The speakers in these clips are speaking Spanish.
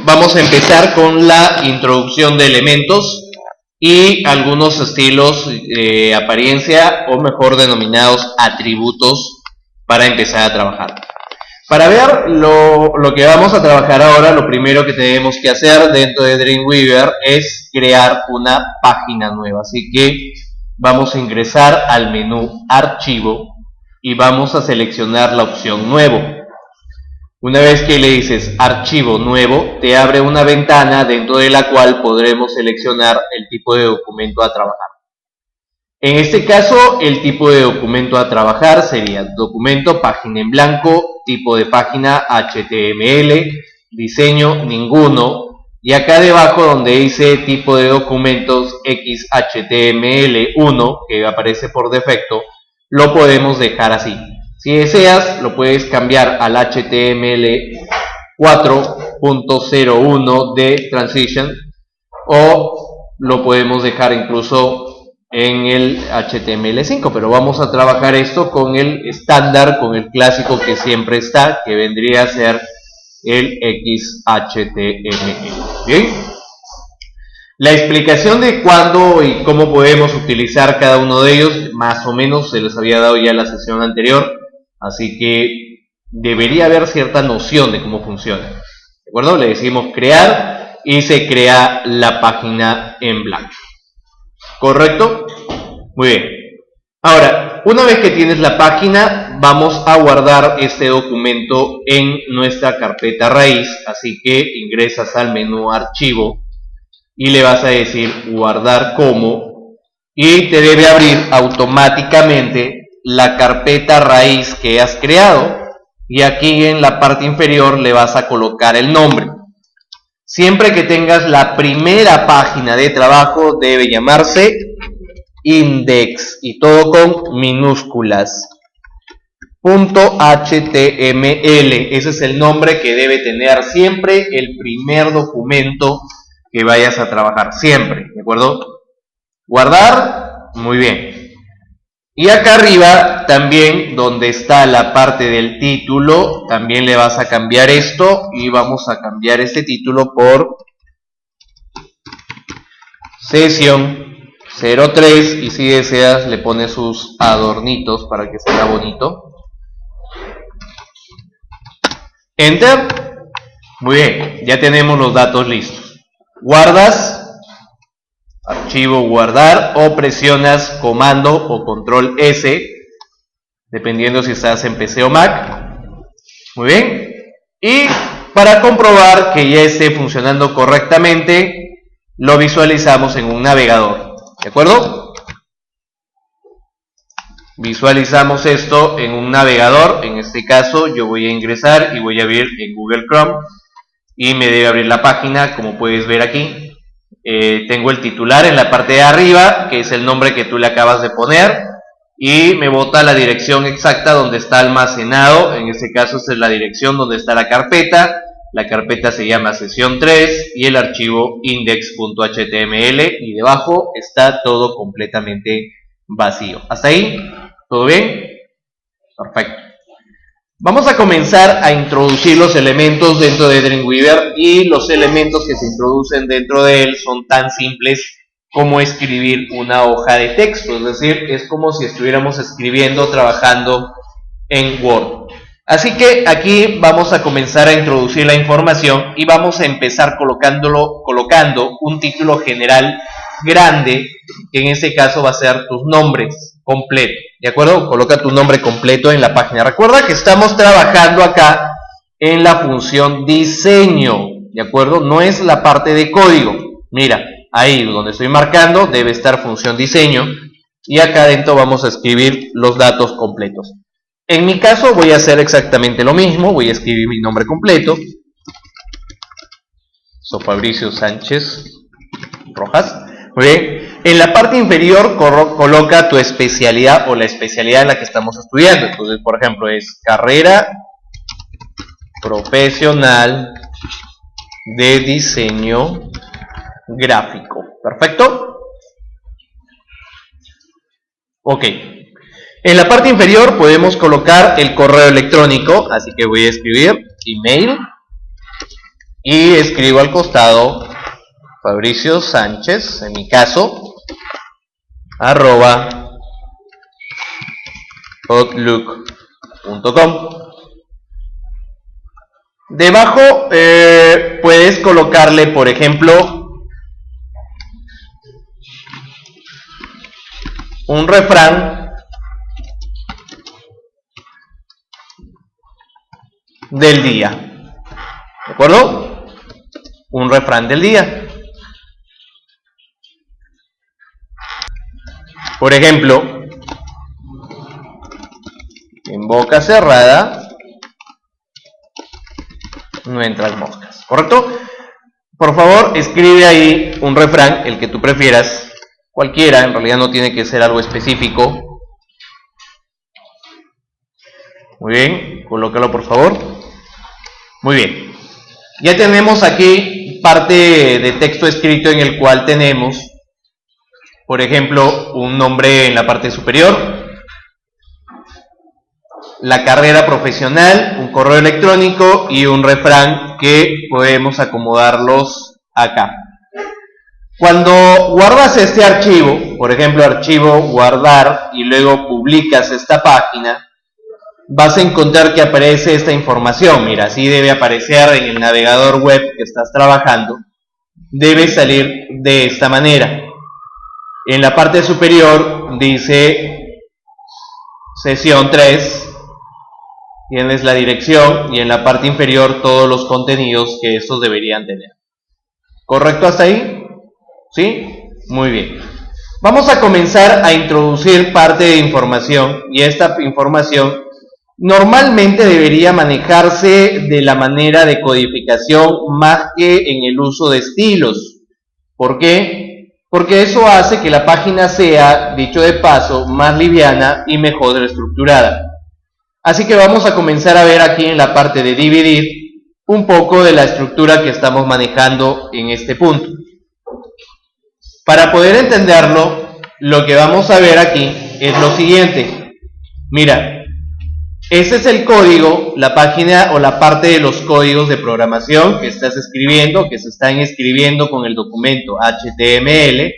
vamos a empezar con la introducción de elementos y algunos estilos de apariencia, o mejor denominados atributos, para empezar a trabajar. Para ver lo que vamos a trabajar ahora, lo primero que tenemos que hacer dentro de Dreamweaver es crear una página nueva. Así que vamos a ingresar al menú Archivo y vamos a seleccionar la opción Nuevo. Una vez que le dices Archivo Nuevo, te abre una ventana dentro de la cual podremos seleccionar el tipo de documento a trabajar. En este caso, el tipo de documento a trabajar sería documento, página en blanco, tipo de página HTML, diseño ninguno, y acá debajo donde dice tipo de documentos XHTML1, que aparece por defecto, lo podemos dejar así. Si deseas, lo puedes cambiar al HTML 4.01 de Transition, o lo podemos dejar incluso en el HTML5, pero vamos a trabajar esto con el estándar, con el clásico que siempre está, que vendría a ser el XHTML. ¿Bien? La explicación de cuándo y cómo podemos utilizar cada uno de ellos, más o menos se les había dado ya en la sesión anterior, así que debería haber cierta noción de cómo funciona. ¿De acuerdo? Le decimos crear y se crea la página en blanco. ¿Correcto? Muy bien. Ahora, una vez que tienes la página, vamos a guardar este documento en nuestra carpeta raíz, así que ingresas al menú Archivo y le vas a decir guardar como, y te debe abrir automáticamente la carpeta raíz que has creado, y aquí en la parte inferior le vas a colocar el nombre. Siempre que tengas la primera página de trabajo debe llamarse index y todo con minúsculas. .html, ese es el nombre que debe tener siempre el primer documento que vayas a trabajar, siempre, ¿de acuerdo? Guardar, muy bien. Y acá arriba también, donde está la parte del título, también le vas a cambiar esto y vamos a cambiar este título por sesión 03, y si deseas le pones sus adornitos para que sea bonito. Enter. Muy bien, ya tenemos los datos listos. Guardas, archivo guardar, o presionas comando o control S, dependiendo si estás en PC o Mac. Muy bien. Y para comprobar que ya esté funcionando correctamente, lo visualizamos en un navegador. ¿De acuerdo? Visualizamos esto en un navegador. En este caso yo voy a ingresar y voy a abrir en Google Chrome y me debe abrir la página, como puedes ver aquí. Tengo el titular en la parte de arriba, que es el nombre que tú le acabas de poner, y me bota la dirección exacta donde está almacenado. En este caso esta es la dirección donde está la carpeta. La carpeta se llama sesión 3 y el archivo index.html, y debajo está todo completamente vacío. ¿Hasta ahí? ¿Todo bien? Perfecto. Vamos a comenzar a introducir los elementos dentro de Dreamweaver, y los elementos que se introducen dentro de él son tan simples como escribir una hoja de texto, es decir, es como si estuviéramos escribiendo, trabajando en Word. Así que aquí vamos a comenzar a introducir la información y vamos a empezar colocando un título general grande, que en este caso va a ser tus nombres completos, ¿de acuerdo? Coloca tu nombre completo en la página. Recuerda que estamos trabajando acá en la función diseño, ¿de acuerdo? No es la parte de código. Mira, ahí donde estoy marcando debe estar función diseño, y acá adentro vamos a escribir los datos completos. En mi caso voy a hacer exactamente lo mismo, voy a escribir mi nombre completo. Soy Fabricio Sánchez Rojas. Muy bien. En la parte inferior coloca tu especialidad o la especialidad en la que estamos estudiando. Entonces, por ejemplo, es carrera profesional de diseño gráfico. ¿Perfecto? Ok. En la parte inferior podemos colocar el correo electrónico, así que voy a escribir email y escribo al costado Fabricio Sánchez, en mi caso, @outlook.com. Debajo puedes colocarle, por ejemplo, un refrán del día. ¿De acuerdo? Un refrán del día. Por ejemplo, en boca cerrada no entran moscas. ¿Correcto? Por favor, escribe ahí un refrán, el que tú prefieras, cualquiera, en realidad no tiene que ser algo específico. Muy bien, colócalo por favor. Muy bien. Ya tenemos aquí parte de texto escrito en el cual tenemos, por ejemplo, un nombre en la parte superior, la carrera profesional, un correo electrónico y un refrán que podemos acomodarlos acá. Cuando guardas este archivo, por ejemplo, archivo, guardar, y luego publicas esta página, vas a encontrar que aparece esta información. Mira, así debe aparecer en el navegador web que estás trabajando. Debe salir de esta manera. En la parte superior dice sesión 3, tienes la dirección, y en la parte inferior todos los contenidos que estos deberían tener. ¿Correcto hasta ahí? ¿Sí? Muy bien. Vamos a comenzar a introducir parte de información, y esta información normalmente debería manejarse de la manera de codificación más que en el uso de estilos. ¿Por qué? Porque eso hace que la página sea, dicho de paso, más liviana y mejor estructurada. Así que vamos a comenzar a ver aquí en la parte de dividir un poco de la estructura que estamos manejando en este punto. Para poder entenderlo, lo que vamos a ver aquí es lo siguiente. Mira, este es el código, la página o la parte de los códigos de programación que estás escribiendo, que se están escribiendo con el documento HTML.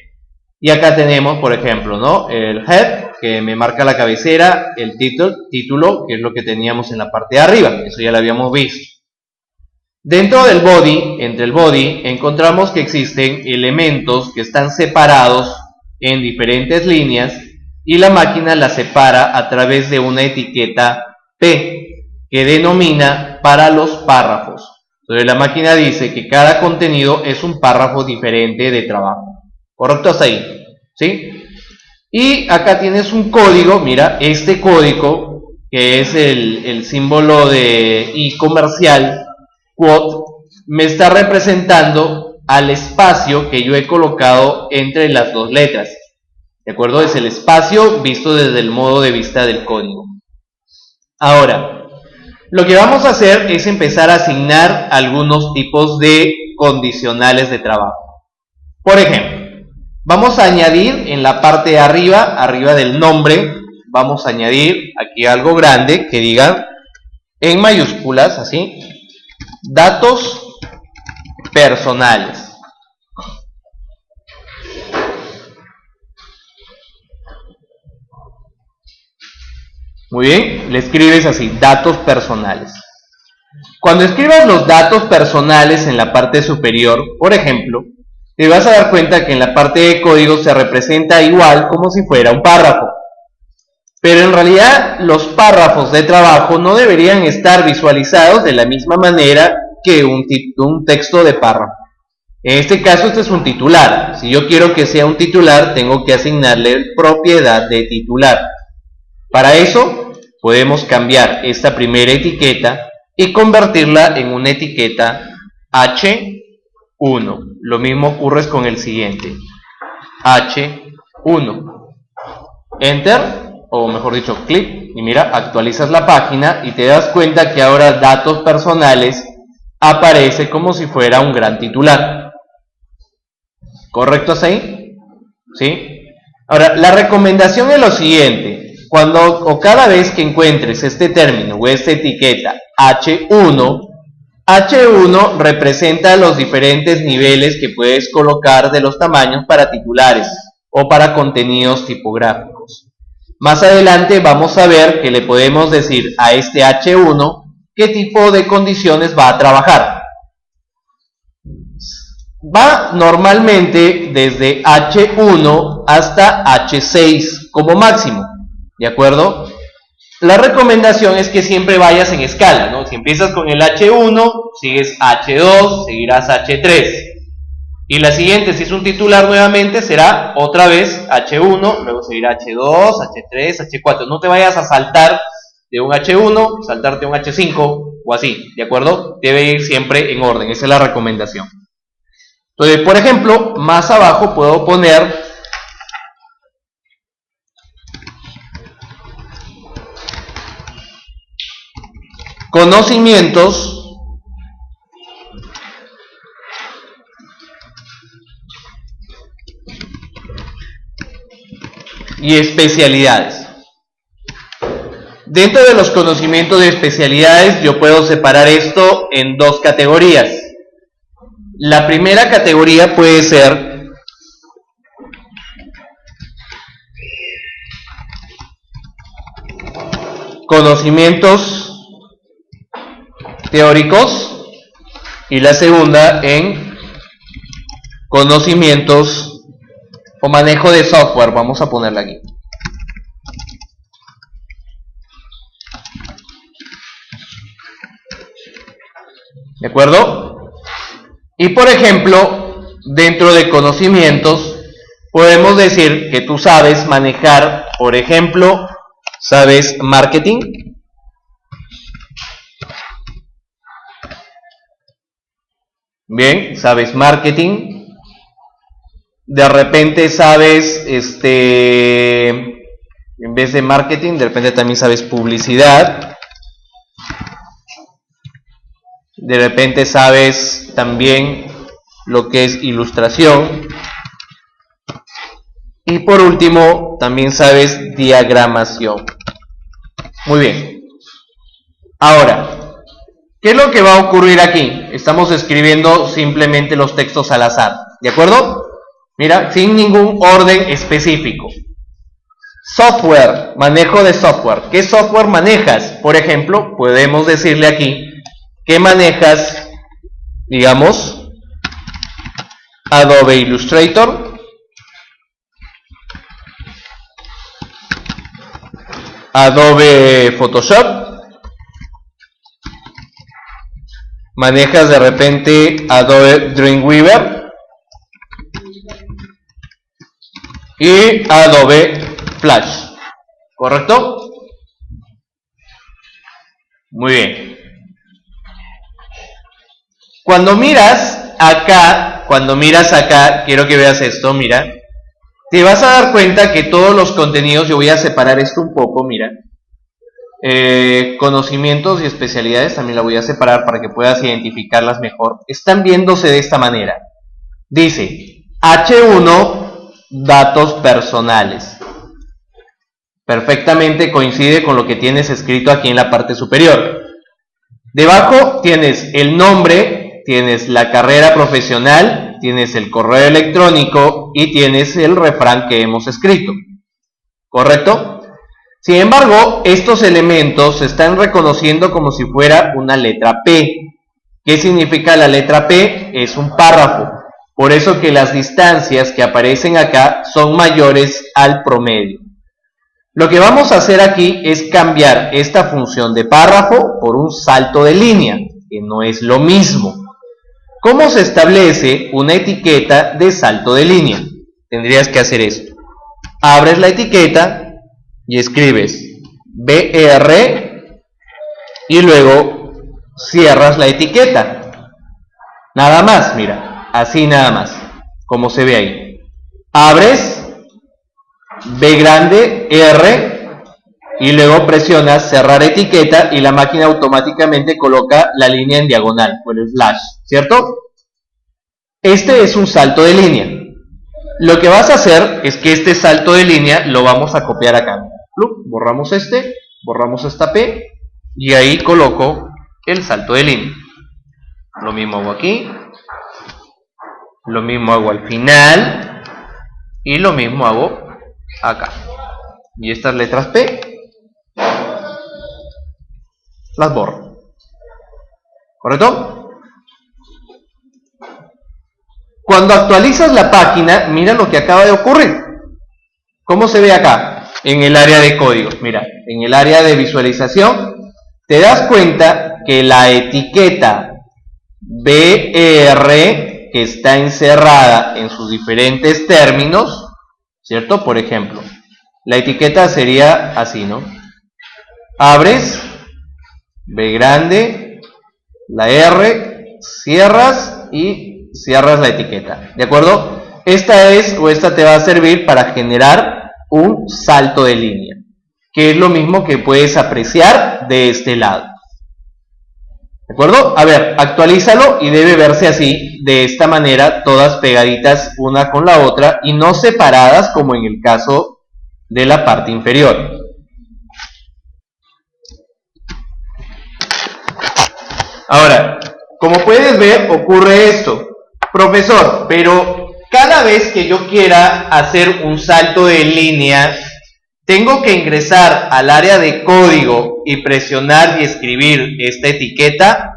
Y acá tenemos, por ejemplo, ¿no?, el head, que me marca la cabecera, el título, que es lo que teníamos en la parte de arriba, eso ya lo habíamos visto. Dentro del body, entre el body, encontramos que existen elementos que están separados en diferentes líneas y la máquina las separa a través de una etiqueta P, que denomina para los párrafos. Entonces la máquina dice que cada contenido es un párrafo diferente de trabajo. ¿Correcto hasta ahí? ¿Sí? Y acá tienes un código, mira, este código, que es el símbolo de I comercial, quote, me está representando al espacio que yo he colocado entre las dos letras. ¿De acuerdo? Es el espacio visto desde el modo de vista del código. Ahora, lo que vamos a hacer es empezar a asignar algunos tipos de condicionales de trabajo. Por ejemplo, vamos a añadir en la parte de arriba del nombre, vamos a añadir aquí algo grande que diga en mayúsculas, así, datos personales. Muy bien, le escribes así, datos personales. Cuando escribas los datos personales en la parte superior, por ejemplo, te vas a dar cuenta que en la parte de código se representa igual como si fuera un párrafo. Pero en realidad los párrafos de trabajo no deberían estar visualizados de la misma manera que un texto de párrafo. En este caso este es un titular. Si yo quiero que sea un titular, tengo que asignarle propiedad de titular. Para eso podemos cambiar esta primera etiqueta y convertirla en una etiqueta H1. Lo mismo ocurre con el siguiente. H1. Enter, o mejor dicho, clic, y mira, actualizas la página y te das cuenta que ahora datos personales aparece como si fuera un gran titular. ¿Correcto hasta ahí? ¿Sí? Ahora, la recomendación es lo siguiente. Cuando o cada vez que encuentres este término o esta etiqueta H1, H1 representa los diferentes niveles que puedes colocar de los tamaños para titulares o para contenidos tipográficos. Más adelante vamos a ver que le podemos decir a este H1 qué tipo de condiciones va a trabajar. Va normalmente desde H1 hasta H6 como máximo, ¿de acuerdo? La recomendación es que siempre vayas en escala, ¿no? Si empiezas con el H1, sigues H2, seguirás H3. Y la siguiente, si es un titular nuevamente, será otra vez H1, luego seguirá H2, H3, H4. No te vayas a saltar de un H1, saltarte a un H5 o así, ¿de acuerdo? Debe ir siempre en orden, esa es la recomendación. Entonces, por ejemplo, más abajo puedo poner conocimientos y especialidades. Dentro de los conocimientos de especialidades yo puedo separar esto en dos categorías. La primera categoría puede ser conocimientos teóricos y la segunda en conocimientos o manejo de software. Vamos a ponerla aquí. ¿De acuerdo? Y por ejemplo, dentro de conocimientos, podemos decir que tú sabes manejar, por ejemplo, ¿sabes marketing? Bien, sabes marketing. De repente sabes, en vez de marketing, de repente también sabes publicidad. De repente sabes también lo que es ilustración. Y por último, también sabes diagramación. Muy bien. Ahora, ¿qué es lo que va a ocurrir aquí? Estamos escribiendo simplemente los textos al azar, ¿de acuerdo? Mira, sin ningún orden específico. Software, manejo de software. ¿Qué software manejas? Por ejemplo, podemos decirle aquí que manejas, digamos, Adobe Illustrator, Adobe Photoshop, manejas de repente Adobe Dreamweaver y Adobe Flash, ¿correcto? Muy bien. Cuando miras acá, quiero que veas esto, mira, te vas a dar cuenta que todos los contenidos, yo voy a separar esto un poco, mira, conocimientos y especialidades también la voy a separar para que puedas identificarlas mejor, están viéndose de esta manera. Dice, H1, datos personales. Perfectamente coincide con lo que tienes escrito aquí en la parte superior. Debajo tienes el nombre, tienes la carrera profesional, tienes el correo electrónico y tienes el refrán que hemos escrito. ¿Correcto? Sin embargo, estos elementos se están reconociendo como si fuera una letra P. ¿Qué significa la letra P? Es un párrafo. Por eso que las distancias que aparecen acá son mayores al promedio. Lo que vamos a hacer aquí es cambiar esta función de párrafo por un salto de línea, que no es lo mismo. ¿Cómo se establece una etiqueta de salto de línea? Tendrías que hacer esto. Abres la etiqueta y escribes BR y luego cierras la etiqueta. Nada más, mira, así nada más, como se ve ahí. Abres B grande, R, y luego presionas cerrar etiqueta y la máquina automáticamente coloca la línea en diagonal, con el slash, ¿cierto? Este es un salto de línea. Lo que vas a hacer es que este salto de línea lo vamos a copiar acá. Borramos borramos esta P y ahí coloco el salto de línea. Lo mismo hago aquí. Lo mismo hago al final. Y lo mismo hago acá. Y estas letras P las borro. ¿Correcto? Cuando actualizas la página, mira lo que acaba de ocurrir. ¿Cómo se ve acá? En el área de código. Mira, en el área de visualización, te das cuenta que la etiqueta BR, que está encerrada en sus diferentes términos, ¿cierto? Por ejemplo, la etiqueta sería así, ¿no? Abres, B grande, la R, cierras y cierras la etiqueta, ¿de acuerdo? Esta te va a servir para generar un salto de línea, que es lo mismo que puedes apreciar de este lado. ¿De acuerdo? A ver, actualízalo y debe verse así, de esta manera, todas pegaditas una con la otra y no separadas como en el caso de la parte inferior. Ahora, como puedes ver, ocurre esto. Profesor, pero cada vez que yo quiera hacer un salto de línea, ¿tengo que ingresar al área de código y presionar y escribir esta etiqueta?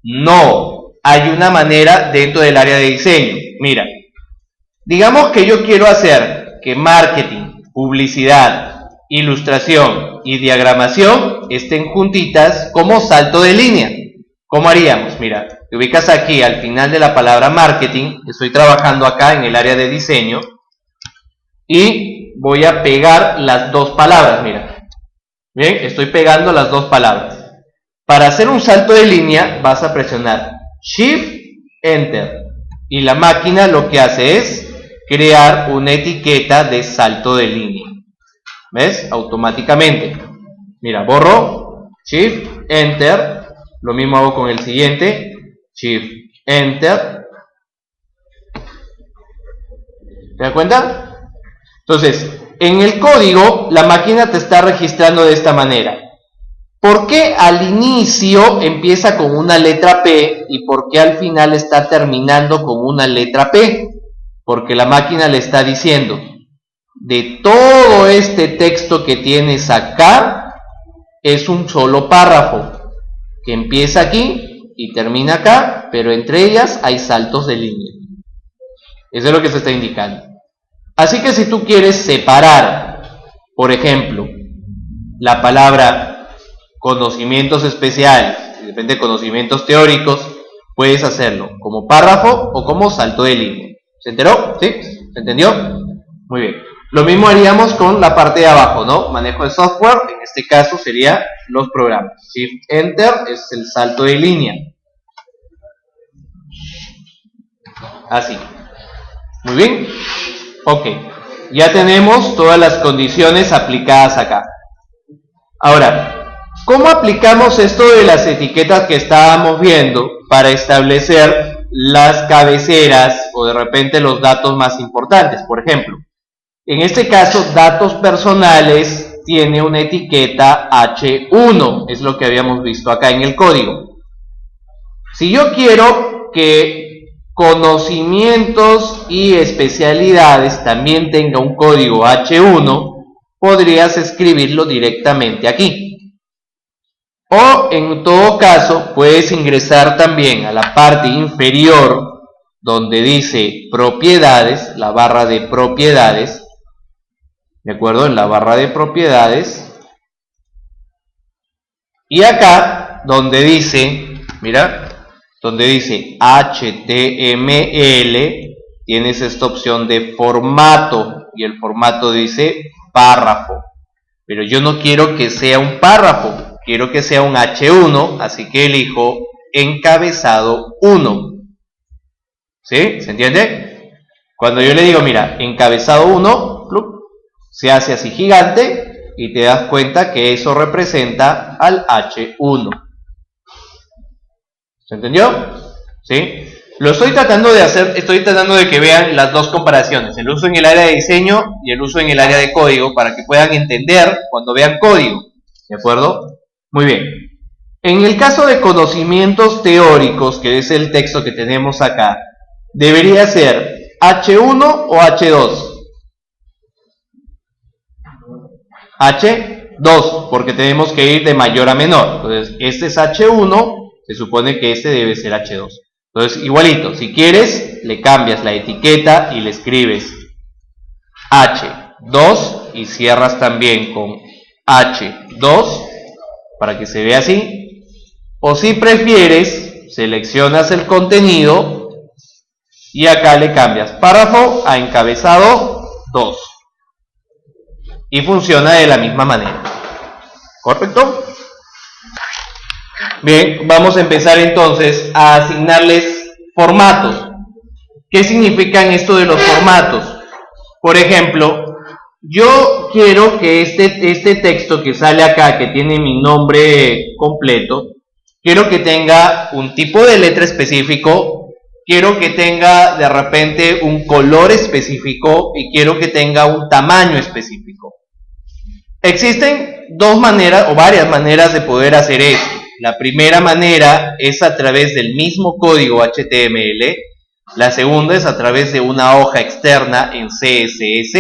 No, hay una manera dentro del área de diseño. Mira, digamos que yo quiero hacer que marketing, publicidad, ilustración y diagramación estén juntitas como salto de línea. ¿Cómo haríamos? Mira, te ubicas aquí al final de la palabra marketing, estoy trabajando acá en el área de diseño y voy a pegar las dos palabras, mira. Bien, estoy pegando las dos palabras. Para hacer un salto de línea vas a presionar Shift, Enter y la máquina lo que hace es crear una etiqueta de salto de línea. ¿Ves? Automáticamente. Mira, borro, Shift, Enter. Lo mismo hago con el siguiente, Shift, Enter. ¿Te das cuenta? Entonces, en el código, la máquina te está registrando de esta manera. ¿Por qué al inicio empieza con una letra P y por qué al final está terminando con una letra P? Porque la máquina le está diciendo, de todo este texto que tienes acá, es un solo párrafo, que empieza aquí y termina acá, pero entre ellas hay saltos de línea. Eso es lo que se está indicando. Así que si tú quieres separar, por ejemplo, la palabra conocimientos especiales, depende de conocimientos teóricos, puedes hacerlo como párrafo o como salto de línea. ¿Se enteró? ¿Sí? ¿Se entendió? Muy bien. Lo mismo haríamos con la parte de abajo, ¿no? Manejo de software, en este caso sería los programas. Shift Enter es el salto de línea. Así. Muy bien. Ok. Ya tenemos todas las condiciones aplicadas acá. Ahora, ¿cómo aplicamos esto de las etiquetas que estábamos viendo para establecer las cabeceras o de repente los datos más importantes? Por ejemplo, en este caso, datos personales tiene una etiqueta H1, es lo que habíamos visto acá en el código. Si yo quiero que conocimientos y especialidades también tenga un código H1, podrías escribirlo directamente aquí. O en todo caso, puedes ingresar también a la parte inferior donde dice propiedades, la barra de propiedades. ¿De acuerdo? En la barra de propiedades. Y acá, donde dice, mira, donde dice HTML, tienes esta opción de formato. Y el formato dice párrafo. Pero yo no quiero que sea un párrafo, quiero que sea un H1, así que elijo encabezado 1. ¿Sí? ¿Se entiende? Cuando yo le digo, mira, encabezado 1, ¡plup!, se hace así gigante y te das cuenta que eso representa al H1. ¿Se entendió? ¿Sí? Lo estoy tratando de hacer, estoy tratando de que vean las dos comparaciones, el uso en el área de diseño y el uso en el área de código, para que puedan entender cuando vean código. ¿De acuerdo? Muy bien. En el caso de conocimientos teóricos, que es el texto que tenemos acá, debería ser H1 o H2. H2, porque tenemos que ir de mayor a menor. Entonces, este es H1, se supone que este debe ser H2. Entonces, igualito, si quieres, le cambias la etiqueta y le escribes H2 y cierras también con H2 para que se vea así. O si prefieres, seleccionas el contenido y acá le cambias párrafo a encabezado 2. Y funciona de la misma manera. ¿Correcto? Bien, vamos a empezar entonces a asignarles formatos. ¿Qué significan esto de los formatos? Por ejemplo, yo quiero que este texto que sale acá, que tiene mi nombre completo, quiero que tenga un tipo de letra específico, quiero que tenga de repente un color específico y quiero que tenga un tamaño específico. Existen dos maneras o varias maneras de poder hacer esto. La primera manera es a través del mismo código HTML. La segunda es a través de una hoja externa en CSS.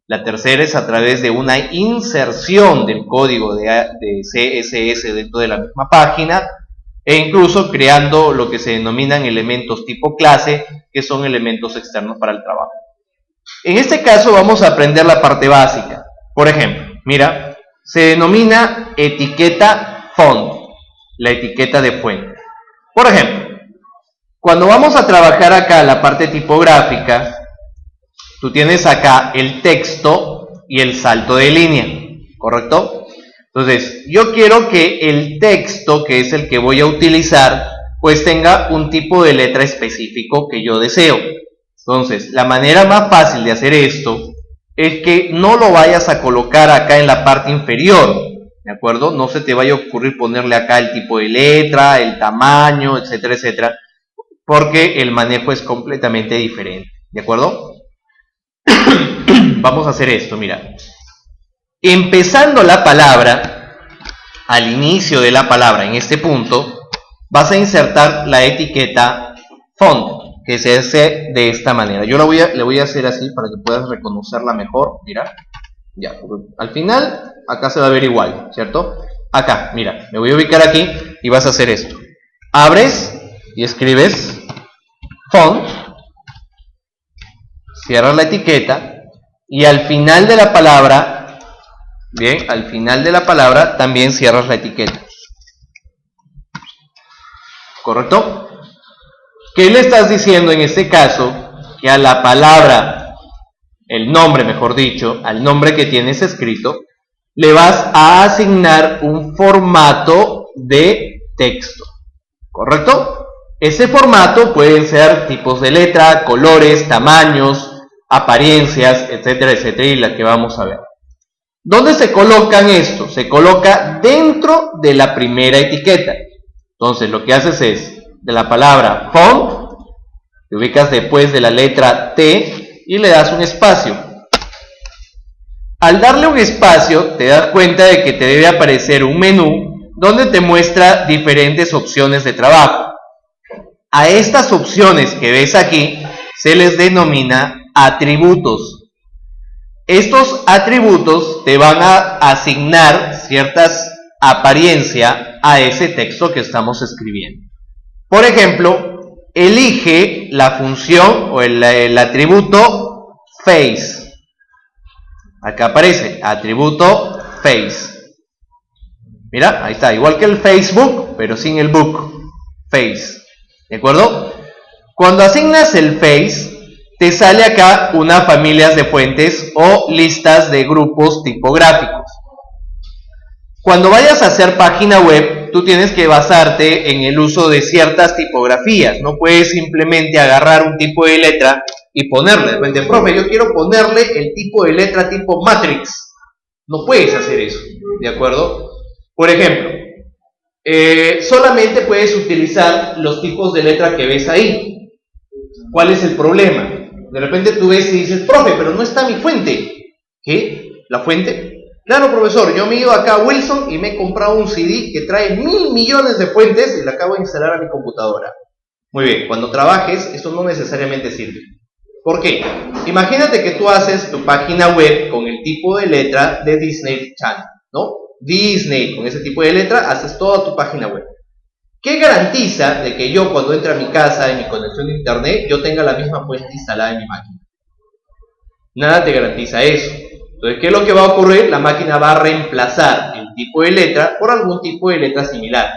La tercera es a través de una inserción del código de CSS dentro de la misma página, e incluso creando lo que se denominan elementos tipo clase, que son elementos externos para el trabajo. En este caso vamos a aprender la parte básica. Por ejemplo, mira, se denomina etiqueta font, la etiqueta de fuente. Por ejemplo, cuando vamos a trabajar acá la parte tipográfica, tú tienes acá el texto y el salto de línea, ¿correcto? Entonces, yo quiero que el texto, que es el que voy a utilizar, pues tenga un tipo de letra específico que yo deseo. Entonces, la manera más fácil de hacer esto es que no lo vayas a colocar acá en la parte inferior, ¿de acuerdo? No se te vaya a ocurrir ponerle acá el tipo de letra, el tamaño, etcétera, etcétera, porque el manejo es completamente diferente, ¿de acuerdo? Vamos a hacer esto, mira. Empezando la palabra, al inicio de la palabra, en este punto, vas a insertar la etiqueta font, que se hace de esta manera. Yo le voy a hacer así para que puedas reconocerla mejor. Mira, ya, al final acá se va a ver igual, ¿cierto? Acá, mira, me voy a ubicar aquí y vas a hacer esto. Abres y escribes font, cierras la etiqueta y al final de la palabra, bien, al final de la palabra también cierras la etiqueta. ¿Correcto? ¿Qué le estás diciendo en este caso? Que a la palabra, el nombre mejor dicho, al nombre que tienes escrito, le vas a asignar un formato de texto. ¿Correcto? Ese formato pueden ser tipos de letra, colores, tamaños, apariencias, etcétera, etcétera, y la que vamos a ver. ¿Dónde se colocan esto? Se coloca dentro de la primera etiqueta. Entonces lo que haces es, de la palabra font, te ubicas después de la letra T y le das un espacio. Al darle un espacio, te das cuenta de que te debe aparecer un menú donde te muestra diferentes opciones de trabajo. A estas opciones que ves aquí se les denomina atributos. Estos atributos te van a asignar ciertas apariencias a ese texto que estamos escribiendo. Por ejemplo, elige la función o el atributo face. Acá aparece atributo face. Mira, ahí está, igual que el Facebook, pero sin el book. Face. ¿De acuerdo? Cuando asignas el face, te sale acá una familia de fuentes o listas de grupos tipográficos. Cuando vayas a hacer página web, tú tienes que basarte en el uso de ciertas tipografías. No puedes simplemente agarrar un tipo de letra y ponerle. De repente, profe, yo quiero ponerle el tipo de letra tipo Matrix. No puedes hacer eso, ¿de acuerdo? Por ejemplo, solamente puedes utilizar los tipos de letra que ves ahí. ¿Cuál es el problema? De repente tú ves y dices, profe, pero no está mi fuente. ¿Qué? ¿La fuente? Claro, profesor, yo me he ido acá a Wilson y me he comprado un CD que trae 1000 millones de fuentes y lo acabo de instalar a mi computadora. Muy bien, cuando trabajes, eso no necesariamente sirve. ¿Por qué? Imagínate que tú haces tu página web con el tipo de letra de Disney Channel, ¿no? Disney, con ese tipo de letra, haces toda tu página web. ¿Qué garantiza de que yo cuando entre a mi casa, en mi conexión de internet, yo tenga la misma fuente instalada en mi máquina? Nada te garantiza eso. Entonces, ¿qué es lo que va a ocurrir? La máquina va a reemplazar el tipo de letra por algún tipo de letra similar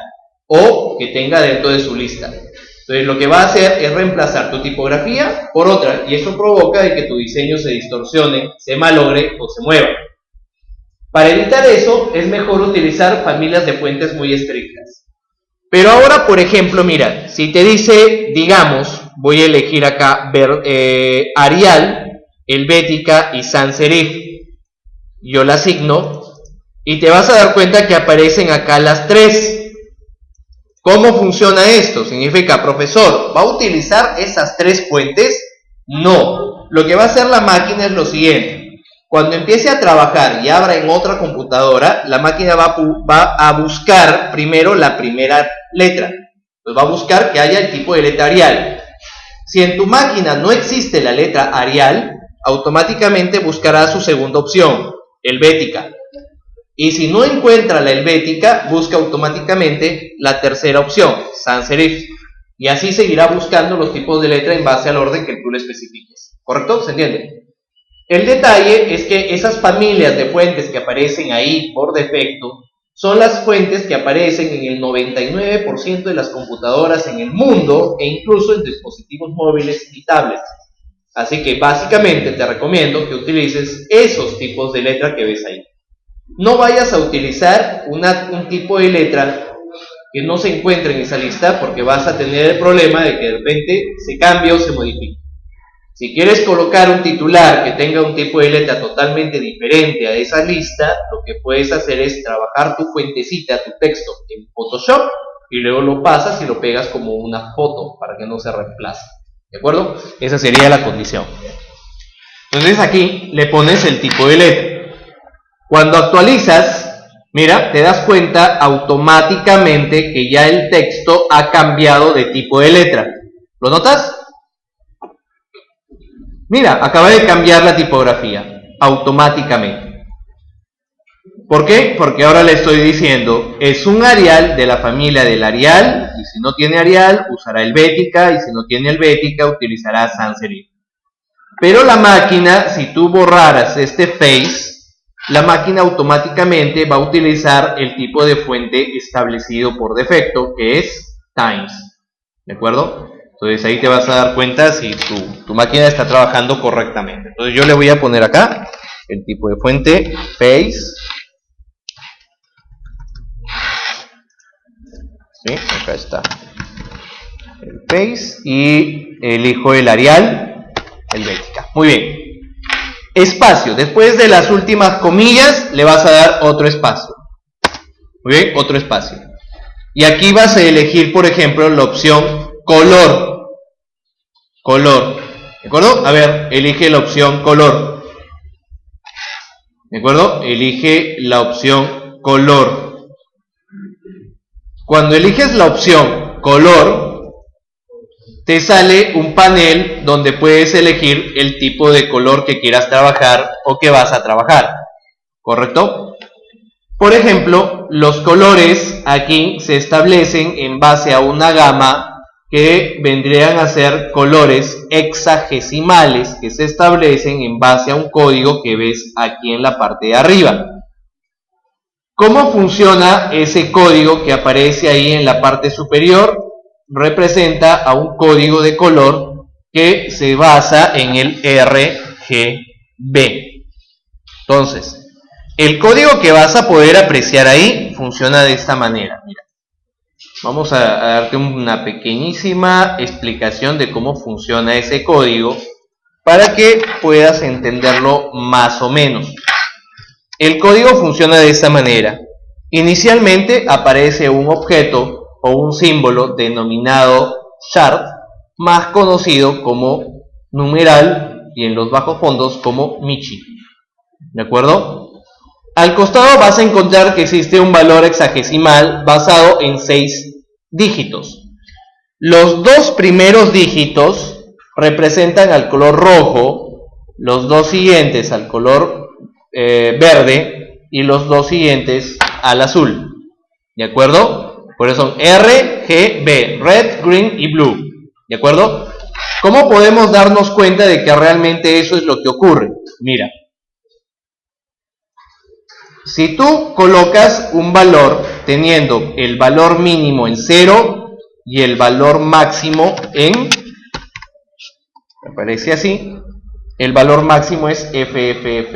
o que tenga dentro de su lista. Entonces, lo que va a hacer es reemplazar tu tipografía por otra y eso provoca de que tu diseño se distorsione, se malogre o se mueva. Para evitar eso, es mejor utilizar familias de fuentes muy estrictas. Pero ahora, por ejemplo, mira, si te dice, digamos, voy a elegir acá Arial, Helvética y Sans Serif. Yo la asigno y te vas a dar cuenta que aparecen acá las tres. ¿Cómo funciona esto? Significa, profesor, ¿va a utilizar esas tres fuentes? No. Lo que va a hacer la máquina es lo siguiente. Cuando empiece a trabajar y abra en otra computadora, la máquina va a buscar primero la primera letra. Pues va a buscar que haya el tipo de letra Arial. Si en tu máquina no existe la letra Arial, automáticamente buscará su segunda opción, Helvética. Y si no encuentra la Helvética, busca automáticamente la tercera opción, Sans Serif. Y así seguirá buscando los tipos de letra en base al orden que tú le especifiques. ¿Correcto? ¿Se entiende? El detalle es que esas familias de fuentes que aparecen ahí por defecto son las fuentes que aparecen en el 99% de las computadoras en el mundo e incluso en dispositivos móviles y tablets. Así que básicamente te recomiendo que utilices esos tipos de letra que ves ahí. No vayas a utilizar un tipo de letra que no se encuentre en esa lista porque vas a tener el problema de que de repente se cambie o se modifique. Si quieres colocar un titular que tenga un tipo de letra totalmente diferente a esa lista, lo que puedes hacer es trabajar tu fuentecita, tu texto en Photoshop y luego lo pasas y lo pegas como una foto para que no se reemplace. ¿De acuerdo? Esa sería la condición. Entonces aquí le pones el tipo de letra. Cuando actualizas, mira, te das cuenta automáticamente que ya el texto ha cambiado de tipo de letra. ¿Lo notas? Mira, acaba de cambiar la tipografía automáticamente. ¿Por qué? Porque ahora le estoy diciendo, es un Arial de la familia del Arial, y si no tiene Arial, usará Helvética, y si no tiene Helvética, utilizará Sans Serif. Pero la máquina, si tú borraras este face, la máquina automáticamente va a utilizar el tipo de fuente establecido por defecto, que es Times. ¿De acuerdo? Entonces ahí te vas a dar cuenta si tu máquina está trabajando correctamente. Entonces yo le voy a poner acá el tipo de fuente, face. ¿Sí? Acá está el face y elijo el Arial, Helvética. Muy bien. Espacio. Después de las últimas comillas le vas a dar otro espacio. Muy bien, otro espacio. Y aquí vas a elegir, por ejemplo, la opción color. Color. ¿De acuerdo? A ver, elige la opción color. ¿De acuerdo? Elige la opción color. Cuando eliges la opción color, te sale un panel donde puedes elegir el tipo de color que quieras trabajar o que vas a trabajar. ¿Correcto? Por ejemplo, los colores aquí se establecen en base a una gama que vendrían a ser colores hexagesimales que se establecen en base a un código que ves aquí en la parte de arriba. ¿Cómo funciona ese código que aparece ahí en la parte superior? Representa a un código de color que se basa en el RGB. Entonces, el código que vas a poder apreciar ahí funciona de esta manera. Mira, vamos a darte una pequeñísima explicación de cómo funciona ese código para que puedas entenderlo más o menos. El código funciona de esta manera. Inicialmente aparece un objeto o un símbolo denominado chart, más conocido como numeral y en los bajos fondos como Michi. ¿De acuerdo? al costado vas a encontrar que existe un valor hexagesimal basado en 6 dígitos. Los 2 primeros dígitos representan al color rojo, los 2 siguientes al color verde y los 2 siguientes al azul. ¿De acuerdo? Por eso son R, G, B, Red, Green y Blue. ¿De acuerdo? ¿Cómo podemos darnos cuenta de que realmente eso es lo que ocurre? Mira. Si tú colocas un valor teniendo el valor mínimo en 0 y el valor máximo en, me parece así, el valor máximo es FFFF.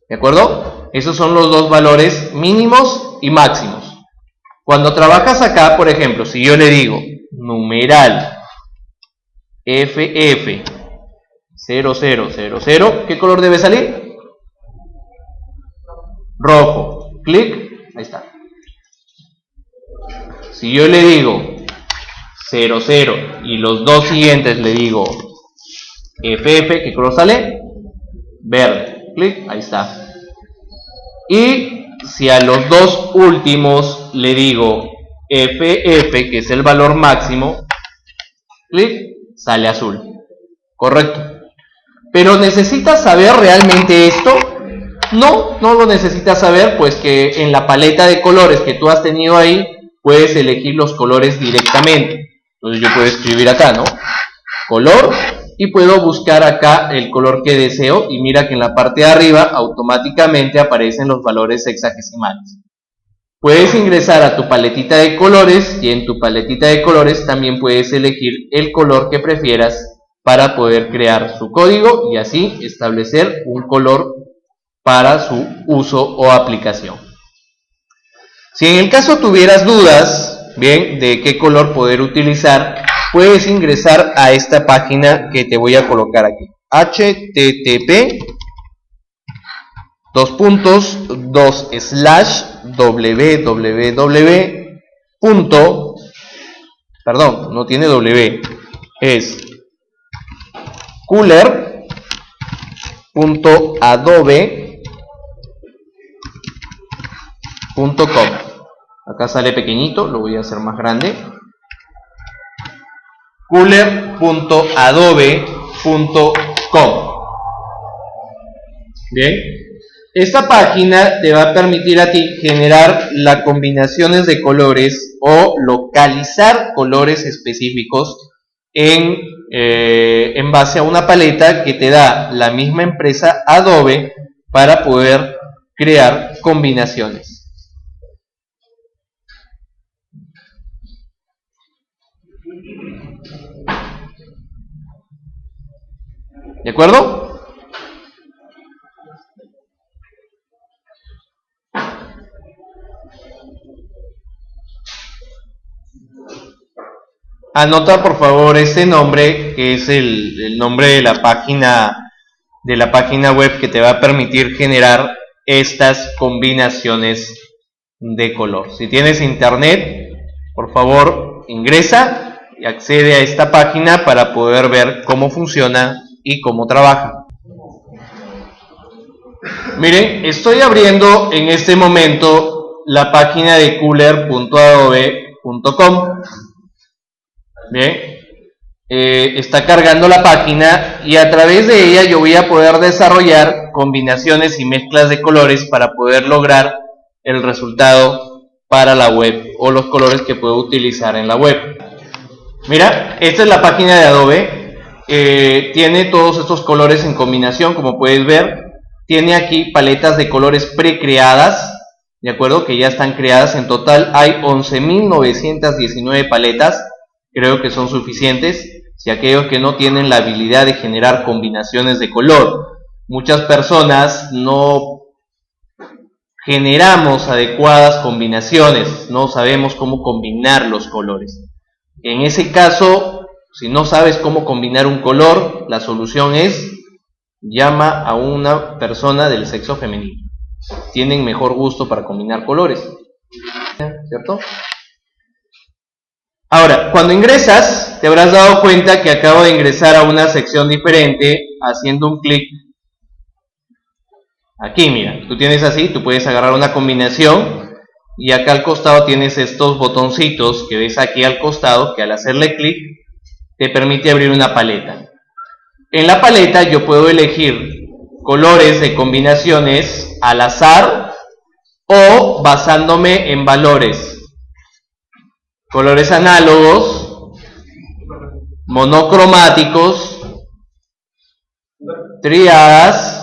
¿De acuerdo? Esos son los 2 valores mínimos y máximos. Cuando trabajas acá, por ejemplo, si yo le digo numeral FF 0000, ¿qué color debe salir? Rojo. Clic, ahí está. Si yo le digo 00 y los 2 siguientes le digo FF, ¿qué color sale? Verde. Clic, ahí está. Y si a los 2 últimos le digo FF, que es el valor máximo, clic, sale azul. Correcto. Pero ¿necesitas saber realmente esto? No, no lo necesitas saber, pues que en la paleta de colores que tú has tenido ahí, puedes elegir los colores directamente. Entonces yo puedo escribir acá, ¿no? Color, y puedo buscar acá el color que deseo, y mira que en la parte de arriba automáticamente aparecen los valores hexagesimales. Puedes ingresar a tu paletita de colores, y en tu paletita de colores también puedes elegir el color que prefieras para poder crear su código y así establecer un color para su uso o aplicación. Si en el caso tuvieras dudas, bien, de qué color poder utilizar, puedes ingresar a esta página que te voy a colocar aquí. http://www. Perdón, no tiene W, es cooler.adobe.com. Acá sale pequeñito, lo voy a hacer más grande. cooler.adobe.com. Bien, esta página te va a permitir a ti generar las combinaciones de colores o localizar colores específicos en base a una paleta que te da la misma empresa Adobe para poder crear combinaciones. ¿De acuerdo? Anota por favor este nombre, que es el nombre de la página web que te va a permitir generar estas combinaciones de color. Si tienes internet, por favor ingresa y accede a esta página para poder ver cómo funciona y cómo trabaja. Miren, estoy abriendo en este momento la página de cooler.adobe.com. Bien, está cargando la página y a través de ella yo voy a poder desarrollar combinaciones y mezclas de colores para poder lograr el resultado para la web o los colores que puedo utilizar en la web. Mira, esta es la página de Adobe. Tiene todos estos colores en combinación, como puedes ver. Tiene aquí paletas de colores precreadas, ¿de acuerdo? Que ya están creadas. En total hay 11.919 paletas. Creo que son suficientes. Si aquellos que no tienen la habilidad de generar combinaciones de color, muchas personas no generamos adecuadas combinaciones, no sabemos cómo combinar los colores. En ese caso, si no sabes cómo combinar un color, la solución es llama a una persona del sexo femenino. Tienen mejor gusto para combinar colores, ¿cierto? Ahora, cuando ingresas, te habrás dado cuenta que acabo de ingresar a una sección diferente. Haciendo un clic Aquí, mira, tú tienes así, tú puedes agarrar una combinación y acá al costado tienes estos botoncitos que ves aquí al costado, que al hacerle clic te permite abrir una paleta. En la paleta yo puedo elegir colores de combinaciones al azar o basándome en valores. Colores análogos, monocromáticos, triadas,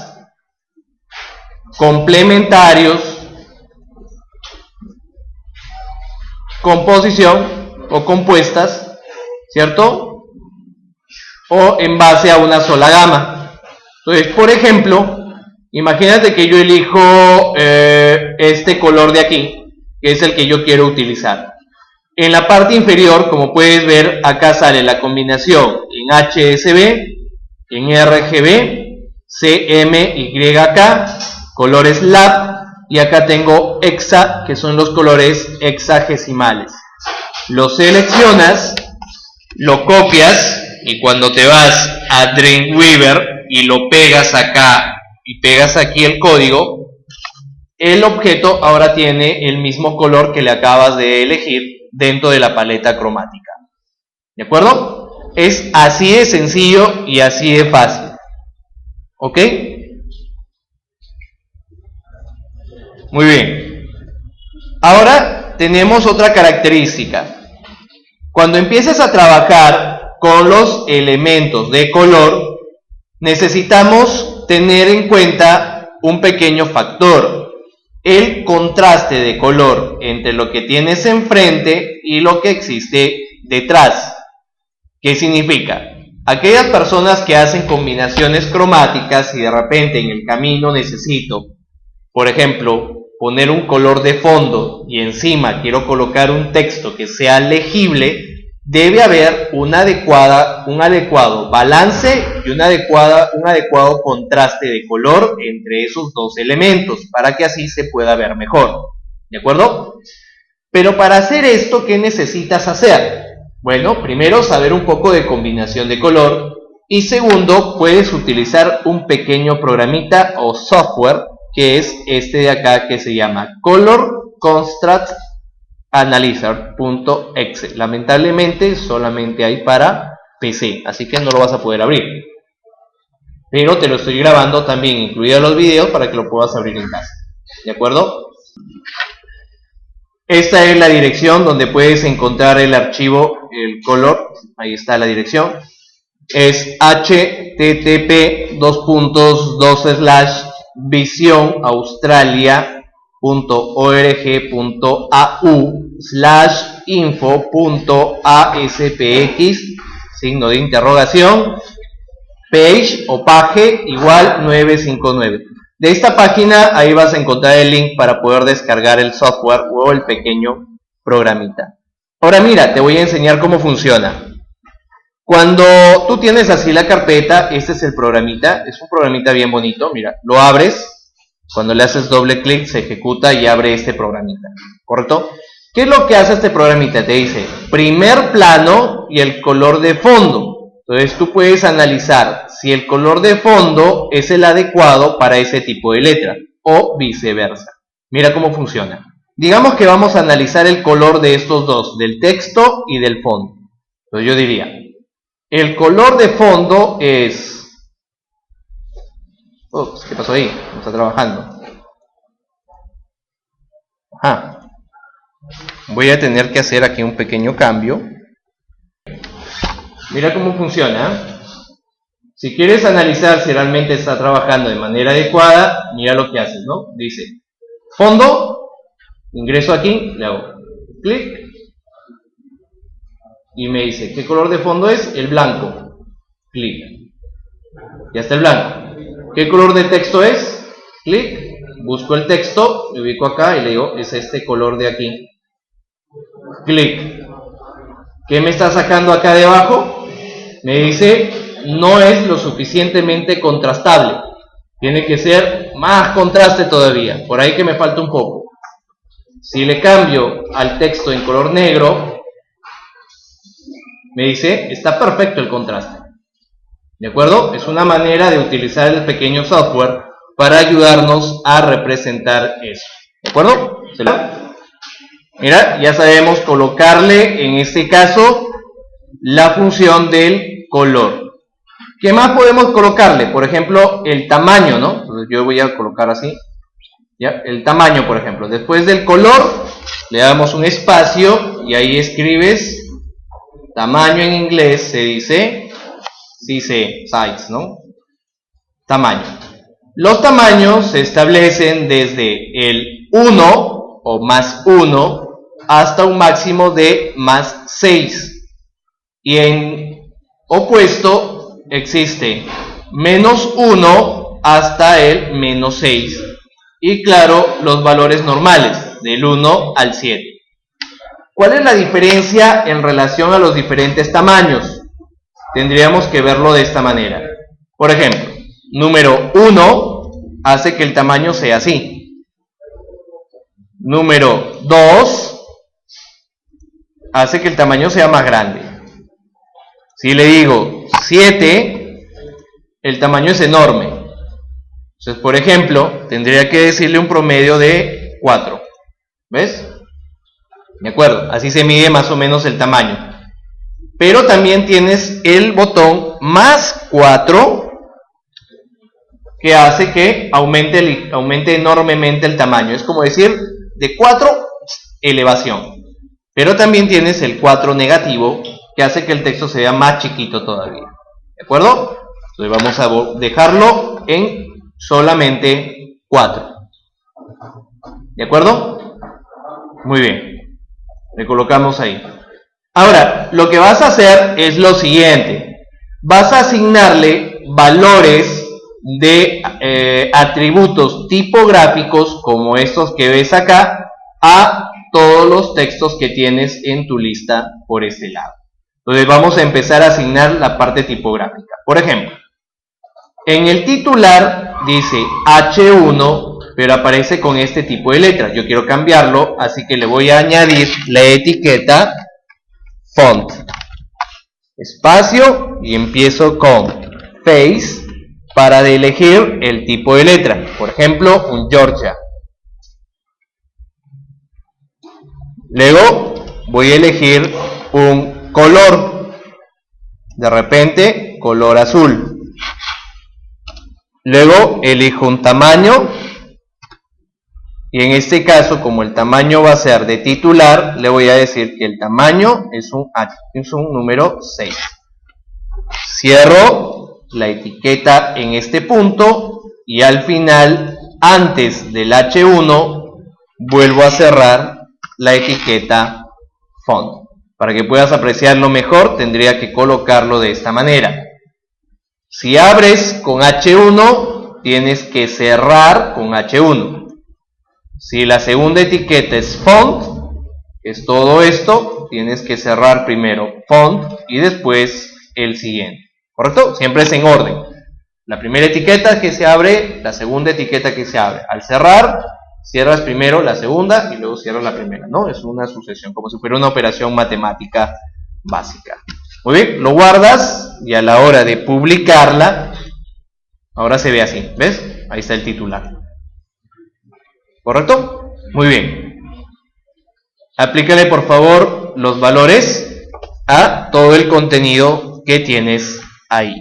complementarios, composición o compuestas, ¿cierto? O en base a una sola gama. Entonces, por ejemplo, imagínate que yo elijo este color de aquí, que es el que yo quiero utilizar. En la parte inferior, como puedes ver, acá sale la combinación en HSB, en RGB, CMYK, colores LAB, y acá tengo hexa, que son los colores hexagesimales. Lo seleccionas, lo copias, y cuando te vas a Dreamweaver y lo pegas acá y pegas aquí el código, el objeto ahora tiene el mismo color que le acabas de elegir dentro de la paleta cromática. ¿De acuerdo? Es así de sencillo y así de fácil. ¿Ok? Muy bien. Ahora tenemos otra característica. Cuando empieces a trabajar con los elementos de color, necesitamos tener en cuenta un pequeño factor: el contraste de color entre lo que tienes enfrente y lo que existe detrás. ¿Qué significa? Aquellas personas que hacen combinaciones cromáticas y de repente en el camino necesito, por ejemplo, poner un color de fondo y encima quiero colocar un texto que sea legible, debe haber un adecuado balance y un adecuado contraste de color entre esos dos elementos para que así se pueda ver mejor. ¿De acuerdo? Pero para hacer esto, ¿qué necesitas hacer? Bueno, primero saber un poco de combinación de color y segundo, puedes utilizar un pequeño programita o software que es este de acá que se llama Color Contrast Analyzer.exe. Lamentablemente solamente hay para PC, así que no lo vas a poder abrir. Pero te lo estoy grabando también, incluidos los videos, para que lo puedas abrir en casa. ¿De acuerdo? Esta es la dirección donde puedes encontrar el archivo, el color. Ahí está la dirección. Es http://visionaustralia.org.au/info.aspx, signo de interrogación, page o page igual 959. De esta página ahí vas a encontrar el link para poder descargar el software o el pequeño programita. Ahora mira, te voy a enseñar cómo funciona. Cuando tú tienes así la carpeta, este es el programita, es un programita bien bonito, mira, lo abres, cuando le haces doble clic se ejecuta y abre este programita, ¿correcto? ¿Qué es lo que hace este programita? Te dice primer plano y el color de fondo. Entonces tú puedes analizar si el color de fondo es el adecuado para ese tipo de letra o viceversa. Mira cómo funciona. Digamos que vamos a analizar el color de estos dos, del texto y del fondo. Entonces yo diría, el color de fondo es... Ups, ¿qué pasó ahí? No está trabajando. Ajá. Voy a tener que hacer aquí un pequeño cambio. Mira cómo funciona. Si quieres analizar si realmente está trabajando de manera adecuada, mira lo que haces, ¿no? Dice, fondo, ingreso aquí, le hago clic, y me dice, ¿qué color de fondo es? El blanco. Clic. Ya está el blanco. ¿Qué color de texto es? Clic. Busco el texto, me ubico acá y le digo, es este color de aquí. Clic. ¿Qué me está sacando acá debajo? Me dice, no es lo suficientemente contrastable. Tiene que ser más contraste todavía. Por ahí que me falta un poco. Si le cambio al texto en color negro, me dice, está perfecto el contraste. ¿De acuerdo? Es una manera de utilizar el pequeño software para ayudarnos a representar eso. ¿De acuerdo? Mira, ya sabemos colocarle en este caso la función del color. ¿Qué más podemos colocarle? Por ejemplo, el tamaño, ¿no? Entonces yo voy a colocar así. ¿Ya? El tamaño, por ejemplo. Después del color, le damos un espacio y ahí escribes tamaño. En inglés se dice size, ¿no? Tamaño. Los tamaños se establecen desde el 1 o más 1 hasta un máximo de más 6. Y en opuesto existe menos 1 hasta el menos 6. Y claro, los valores normales, del 1 al 7. ¿Cuál es la diferencia en relación a los diferentes tamaños? Tendríamos que verlo de esta manera. Por ejemplo, número 1 hace que el tamaño sea así. Número 2 hace que el tamaño sea más grande. Si le digo 7, el tamaño es enorme. Entonces, por ejemplo, tendría que decirle un promedio de 4. ¿Ves? De acuerdo, así se mide más o menos el tamaño. Pero también tienes el botón más 4, que hace que aumente enormemente el tamaño. Es como decir, de 4, elevación. Pero también tienes el 4 negativo, que hace que el texto se vea más chiquito todavía. ¿De acuerdo? Entonces vamos a dejarlo en solamente 4. ¿De acuerdo? Muy bien. Le colocamos ahí. Ahora, lo que vas a hacer es lo siguiente. Vas a asignarle valores de atributos tipográficos, como estos que ves acá, a todos los textos que tienes en tu lista por este lado. Entonces vamos a empezar a asignar la parte tipográfica. Por ejemplo, en el titular dice H1, pero aparece con este tipo de letra. Yo quiero cambiarlo, así que le voy a añadir la etiqueta font, espacio, y empiezo con face para elegir el tipo de letra. Por ejemplo, un Georgia. Luego voy a elegir un color, de repente color azul. Luego elijo un tamaño, y en este caso, como el tamaño va a ser de titular, le voy a decir que el tamaño es un número 6. Cierro la etiqueta en este punto y al final, antes del H1, vuelvo a cerrar la etiqueta font. Para que puedas apreciarlo mejor, tendría que colocarlo de esta manera. Si abres con H1, tienes que cerrar con H1. Si la segunda etiqueta es font, que es todo esto, tienes que cerrar primero font y después el siguiente. ¿Correcto? Siempre es en orden. La primera etiqueta que se abre, la segunda etiqueta que se abre. Al cerrar, cierras primero la segunda y luego cierras la primera, ¿no? Es una sucesión, como si fuera una operación matemática básica. Muy bien, lo guardas y a la hora de publicarla, ahora se ve así, ¿ves? Ahí está el titular. ¿Correcto? Muy bien. Aplícale por favor los valores a todo el contenido que tienes ahí.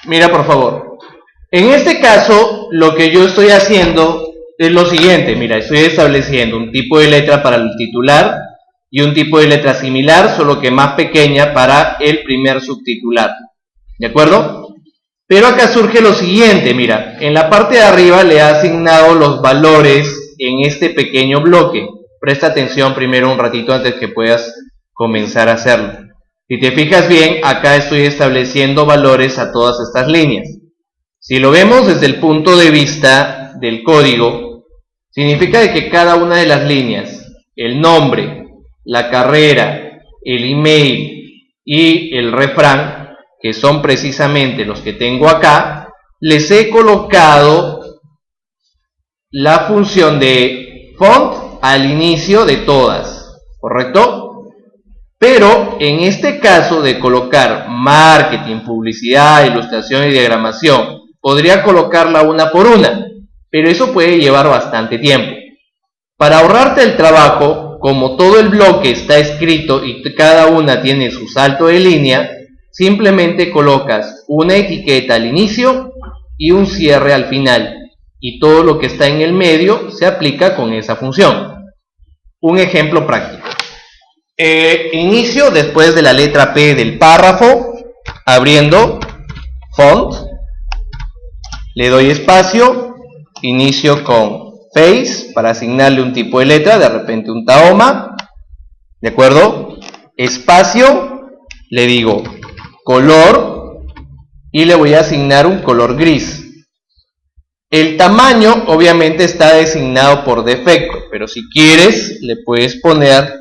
Mira por favor. En este caso, lo que yo estoy haciendo es lo siguiente. Mira, estoy estableciendo un tipo de letra para el titular y un tipo de letra similar, solo que más pequeña para el primer subtitular. ¿De acuerdo? Pero acá surge lo siguiente, mira, en la parte de arriba le he asignado los valores en este pequeño bloque. Presta atención primero un ratito antes que puedas comenzar a hacerlo. Si te fijas bien, acá estoy estableciendo valores a todas estas líneas. Si lo vemos desde el punto de vista del código, significa de que cada una de las líneas, el nombre, la carrera, el email y el refrán, que son precisamente los que tengo acá, les he colocado la función de font al inicio de todas, ¿correcto? Pero en este caso de colocar marketing, publicidad, ilustración y diagramación podría colocarla una por una, pero eso puede llevar bastante tiempo. Para ahorrarte el trabajo, como todo el bloque está escrito y cada una tiene su salto de línea, simplemente colocas una etiqueta al inicio y un cierre al final, y todo lo que está en el medio se aplica con esa función. Un ejemplo práctico. Inicio después de la letra P del párrafo, abriendo font, le doy espacio, inicio con face para asignarle un tipo de letra, de repente un Tahoma, ¿de acuerdo? Espacio, le digo color y le voy a asignar un color gris. El tamaño obviamente está designado por defecto, pero si quieres le puedes poner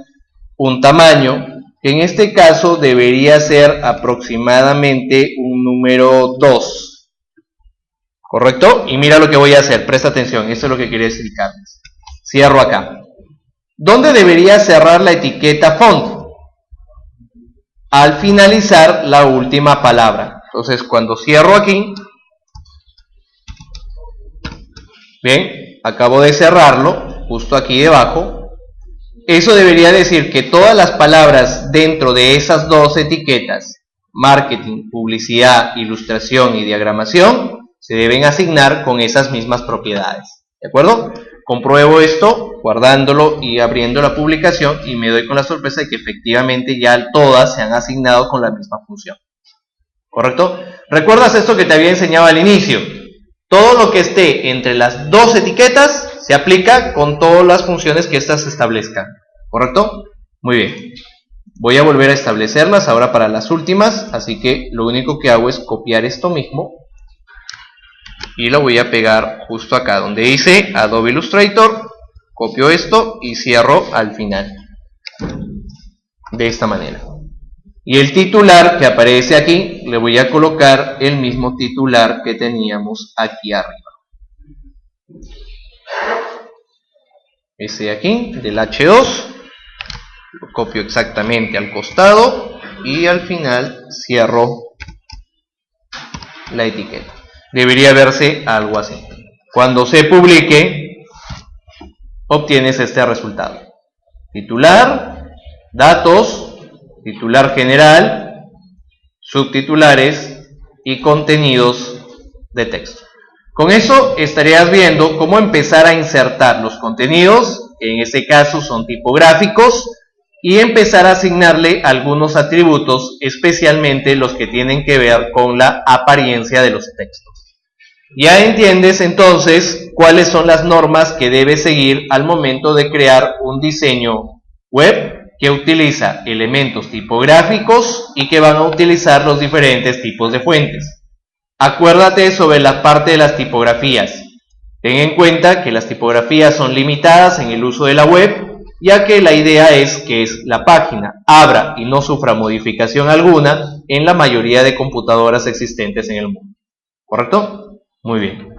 un tamaño que en este caso debería ser aproximadamente un número 2, ¿correcto? Y mira lo que voy a hacer, presta atención, esto es lo que quería explicarles. Cierro acá. ¿Dónde debería cerrar la etiqueta font? Al finalizar la última palabra. Entonces cuando cierro aquí, bien, acabo de cerrarlo, justo aquí debajo. Eso debería decir que todas las palabras dentro de esas dos etiquetas, marketing, publicidad, ilustración y diagramación, se deben asignar con esas mismas propiedades. ¿De acuerdo? Compruebo esto guardándolo y abriendo la publicación y me doy con la sorpresa de que efectivamente ya todas se han asignado con la misma función. ¿Correcto? ¿Recuerdas esto que te había enseñado al inicio? Todo lo que esté entre las dos etiquetas se aplica con todas las funciones que éstas establezcan, ¿correcto? Muy bien. Voy a volver a establecerlas ahora para las últimas, así que lo único que hago es copiar esto mismo y lo voy a pegar justo acá donde dice Adobe Illustrator, copio esto y cierro al final, de esta manera. Y el titular que aparece aquí, le voy a colocar el mismo titular que teníamos aquí arriba. Ese de aquí, del H2, lo copio exactamente al costado y al final cierro la etiqueta. Debería verse algo así. Cuando se publique, obtienes este resultado. Titular, datos, titular general, subtitulares y contenidos de texto. Con eso estarías viendo cómo empezar a insertar los contenidos, que en este caso son tipográficos, y empezar a asignarle algunos atributos, especialmente los que tienen que ver con la apariencia de los textos. Ya entiendes entonces cuáles son las normas que debes seguir al momento de crear un diseño web que utiliza elementos tipográficos y que van a utilizar los diferentes tipos de fuentes. Acuérdate sobre la parte de las tipografías. Ten en cuenta que las tipografías son limitadas en el uso de la web, ya que la idea es que la página abra y no sufra modificación alguna en la mayoría de computadoras existentes en el mundo. ¿Correcto? Muy bien.